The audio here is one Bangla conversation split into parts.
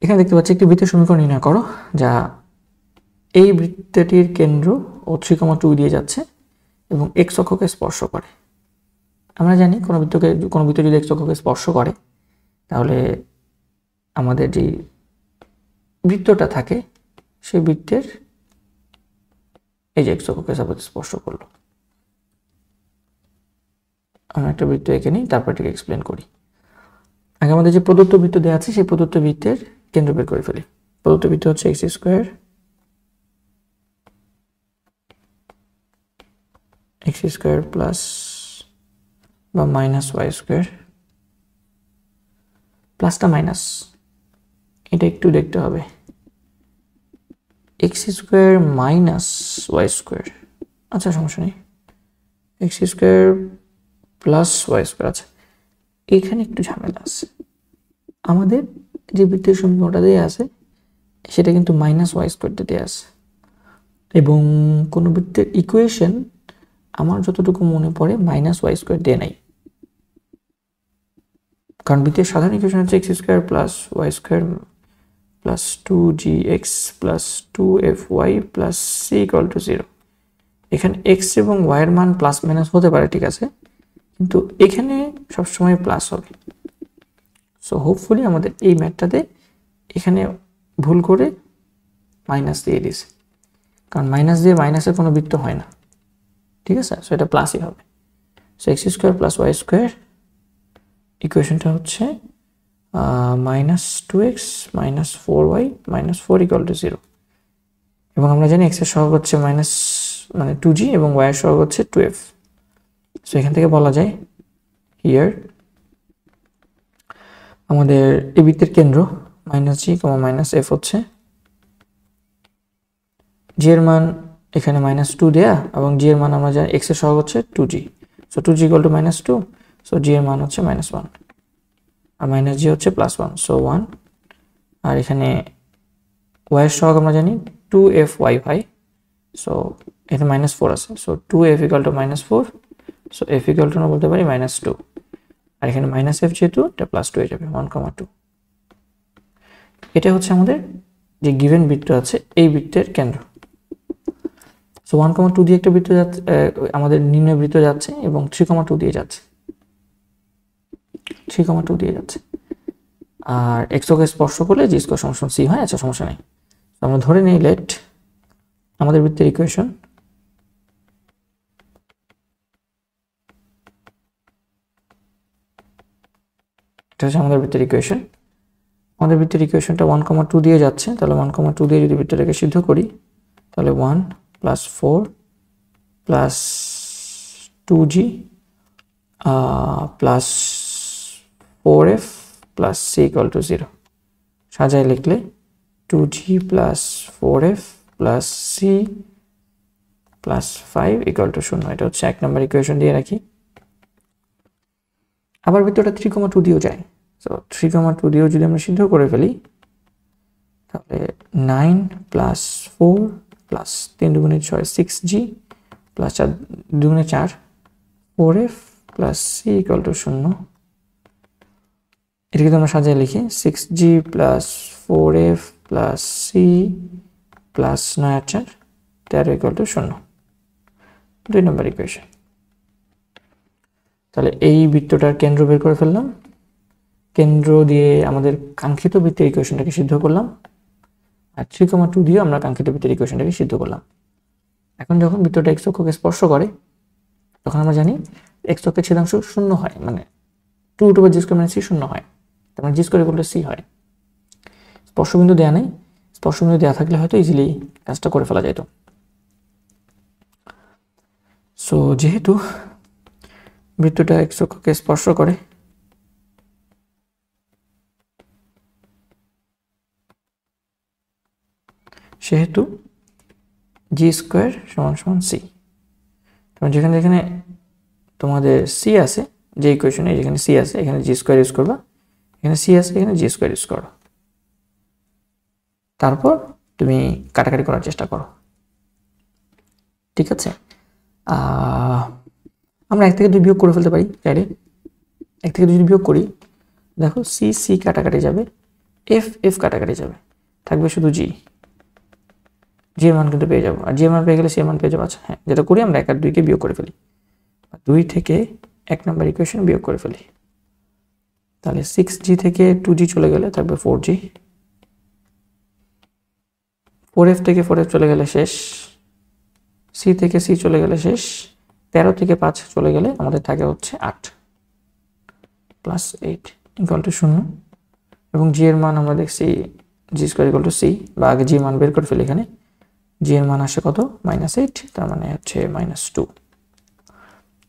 এখানে দেখতে পাচ্ছি একটি বৃত্তের সমীকরণ নির্ণয় করো যা এই বৃত্তটির কেন্দ্র ও 3,2 দিয়ে যাচ্ছে এবং x অক্ষকে স্পর্শ করে। আমরা জানি কোনো বৃত্ত যদি x অক্ষকে স্পর্শ করে তাহলে আমাদের যে বৃত্তটা থাকে সেই বৃত্তের এই যে x অক্ষকে স্পর্শ করলো। আমরা একটা বৃত্ত এঁকে নিই, তারপর এটাকে এক্সপ্লেন করি। আগে আমাদের যে প্রদত্ত বৃত্ত দেওয়া আছে সেই প্রদত্ত বৃত্তের কেন্দ্র বের করে ফেলি। প্রদত্ত বৃত্ত হচ্ছে x স্কয়ার প্লাস বা মাইনাস y স্কয়ার, প্লাসটা মাইনাস এটা একটু দেখতে হবে, x square minus y square. আচ্ছা সমস্যা নেই, x square plus y square. আচ্ছা এখানে একটু ঝামেলা আছে, আমাদের যে বৃত্তের সমীকরণটা দেওয়া আছে সেটা কিন্তু মাইনাস y স্কয়ারটা দেওয়া আছে এবং কোনো বৃত্তের ইকুয়েশন আমার যতটুকু মনে পড়ে মাইনাস y স্কয়ার দেয় নাই, কারণ বৃত্তের সাধারণ ইকুয়েশন হচ্ছে x square plus y square plus 2gx plus 2fy plus c equal to 0। এখানে x এবং y এর মান প্লাস মাইনাস হতে পারে, ঠিক আছে, কিন্তু এখানে সবসময় প্লাস হবে। সো হোপফুলি আমাদের এই ম্যাথটাতে এখানে ভুল করে মাইনাস দিয়ে দিয়েছে, কারণ মাইনাস দিয়ে মাইনাসের কোনো বৃত্ত হয় না, ঠিক আছে। সো এটা প্লাসই হবে। So x square plus y square ইকুয়েশনটা হচ্ছে minus 2x minus 4y minus 4 equal to 0 এবং আমরা জানি এক্স এর সহগ হচ্ছে মাইনাস মানে 2g এবং y এর সহগ হচ্ছে 2f। সো এখান থেকে বলা যায় হিয়ার আমাদের এই বৃত্তের কেন্দ্র মাইনাস জি মাইনাস এফ হচ্ছে, জি এর মান এখানে মাইনাস 2 দেয়া এবং জি এর মান আমরা জানি এক্স এর সহগ হচ্ছে 2g। So 2g equal to minus 2, so g এর মান হচ্ছে মাইনাস 1 আর মাইনাস জি হচ্ছে প্লাস 1, সো 1। আর এখানে y এর সহগ আমরা জানি 2fy ভাই, সো এখানে মাইনাস 4 আছে, so 2f equal to minus 4, so f equal to আমরা বলতে পারি মাইনাস 2 আর এখানে মাইনাস f যেহেতু এটা প্লাস 2 হয়ে যাবে 1,2। এটা হচ্ছে আমাদের যে গিভেন বৃত্ত আছে এই বৃত্তের কেন্দ্র। সো 1,2 দিয়ে একটা বৃত্ত যাচ্ছে, আমাদের নির্ণয় বৃত্ত যাচ্ছে এবং 3,2 দিয়ে যাচ্ছে, 3,2 দিয়ে যাচ্ছে। আর x অক্ষকে স্পর্শ করলে জি স্কয়ার সমান c হয়। আচ্ছা সমস্যা নেই, আমরা ধরে নেই লেট আমাদের বৃত্তের ইকুয়েশন এটা হচ্ছে আমাদের বৃত্তের ইকুয়েশন। আমাদের বৃত্তের ইকুয়েশনটা 1,2 দিয়ে যাচ্ছে, তাহলে 1,2 দিয়ে যদি বৃত্তটাকে সিদ্ধ করি তাহলে 1 plus 4 plus 2g plus 4f plus c equal to 0। সাজায় লিখলে 2g plus 4f plus c plus 5 equal to 0। এটা হচ্ছে 1 নম্বর ইকুয়েশন দিয়ে রাখি। আবার বৃত্তটা 3,2 দিয়েও যায়, সো 3,2 দিয়েও যদি আমরা সিদ্ধ করে ফেলি তাহলে 9 প্লাস 4 প্লাস 3 দুগুণে 6 6g প্লাস 4 দুগুণে 4 4f plus c equal to 0। এটাকে আমরা সাজিয়ে লিখি 6g plus 4f plus c plus 9 আর 4 13 ইকুয়াল টু 0, 2 নম্বর ইকুয়েশন। তাহলে এই বৃত্তটার কেন্দ্র বের করে ফেললাম, কেন্দ্র দিয়ে আমাদের কাঙ্ক্ষিত বৃত্তের ইকুয়েশনটাকে সিদ্ধ করলাম আর 3,2 দিয়ে আমরা কাঙ্ক্ষিত বৃত্তের ইকুয়েশনটাকে সিদ্ধ করলাম। এখন যখন বৃত্তটা x অক্ষকে স্পর্শ করে তখন আমরা জানি x অক্ষের ছেদাংশ 0 হয়, মানে 2 / g² - c 0 হয়, তার মানে g² = c হয়। স্পর্শবিন্দু দেয়া নেই, স্পর্শবিন্দু দেয়া থাকলে হয়তো ইজিলি কাজটা করে ফেলা যেত। সো যেহেতু বৃত্তটা x অক্ষকে স্পর্শ করে সেহেতু g² = c। তোমার যেখানে যেখানে তোমাদের c আছে যে ইকুয়েশনে যেখানে c আছে এখানে g² ইউজ করবা, এখানে c আছে এখানে g² ইউজ করো, তারপর তুমি কাটাকাটি করার চেষ্টা করো, ঠিক আছে। আমরা 1 থেকে 2 বিয়োগ করে ফেলতে পারি চাইলে। 1 থেকে 2 যদি বিয়োগ করি দেখো c c কাটাকাটি যাবে, এফ এফ কাটাকাটি যাবে, থাকবে শুধু জি, জি এর মান কিন্তু পেয়ে যাবো, আর জি এর মান পেয়ে গেলে সি এর মান পেয়ে যাবো। আচ্ছা হ্যাঁ, যেটা করি আমরা 1 আর 2 কে বিয়োগ করে ফেলি, 2 থেকে 1 নম্বর ইকুয়েশন বিয়োগ করে ফেলি, তাহলে 6g থেকে 2g চলে গেলে থাকবে 4g, 4f থেকে 4f চলে গেলে শেষ, c থেকে c চলে গেলে শেষ, 13 থেকে 5 চলে গেলে আমাদের থাকে হচ্ছে 8 প্লাস 8 ইকুয়াল টু 0, এবং জি এর মান আমরা দেখছি G square equal to C, বা আগে জি মান বের করে ফেলি। এখানে জি এর মান আসে কত, -8, তার মানে হচ্ছে -2,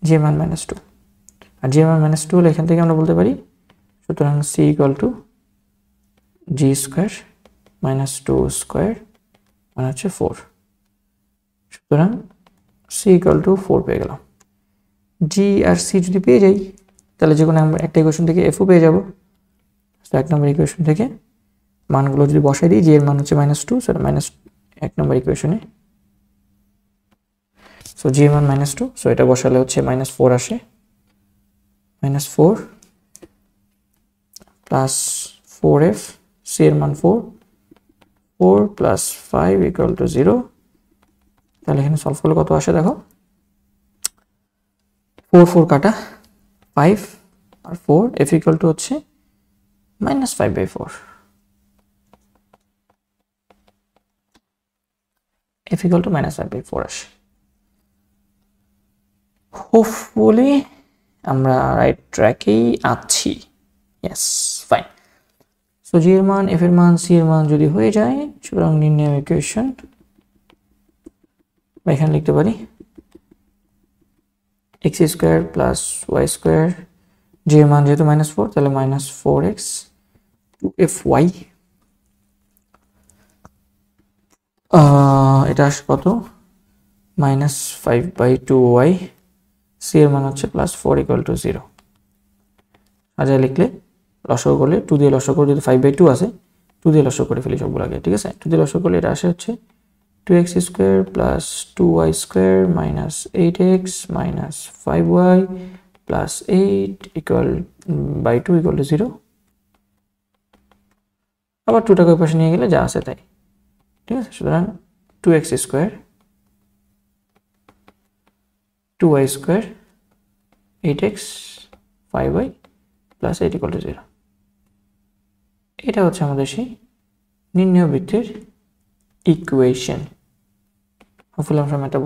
জি এর মান -2, আর জি এর মান -2 হলে এখান থেকে আমরা বলতে পারি সুতরাং C equal to G square -2 square মানে হচ্ছে 4, সুতরাং সি ইকুয়াল টু 4 পেয়ে গেলাম। জি আর সি যদি পেয়ে যাই তাহলে যে কোনো একটা ইকুয়েশন থেকে এফও পেয়ে যাবো। 1 নম্বর ইকুয়েশন থেকে মানগুলো যদি বসাই দিই, জি এর মান হচ্ছে -2, সেটা -1 নম্বর ইকুয়েশনে, সো জি এর মান -2, সো এটা বসালে হচ্ছে -4 আসে, -4 প্লাস 4f, সি এর মান 4, 4 প্লাস 5 ইকুয়াল টু 0, তাহলে এখানে সলভ করলে কত আসে দেখো, 4 4 কাটা, 5 আর 4, f ইকুয়াল টু হচ্ছে -5/4, f ইকুয়াল টু -5/4 আসে। হোপফুলি আমরা রাইট ট্র্যাকেই আছি, ইয়েস ফাইন। সো জি এর মান, এফ এর মান, সি এর মান যদি হয়ে যায়, সুতরাং নির্ণয় ইকুয়েশন এখানে লিখতে পারি x square plus y square, g এর মান যেহেতু -4 তাহলে -4x 2fy, এটা আসে কত, -5/2y, সি এর মান হচ্ছে +4 ইকুয়াল টু 0। সাজায় লিখলে লসাগু করলে 2 দিয়ে লসাগু করে, যদি 5/2 আছে 2 দিয়ে লসাগু করে ফেলি সবগুলো আগে, ঠিক আছে। 2 দিয়ে লসাগু করলে এটা আসে হচ্ছে 2x square plus 2y square minus 8x minus 5y plus 8/2 equal to 0। আবার 2টাকে ওই পাশে নিয়ে গেলে যা আছে তাই, ঠিক আছে। সুতরাং 2x square 2y square 8x 5y plus 8 equal to 0, এটা হচ্ছে আমাদের সেই নির্ণয় বৃত্তের ইকুয়েশন। হোপফুলি আমরা এটা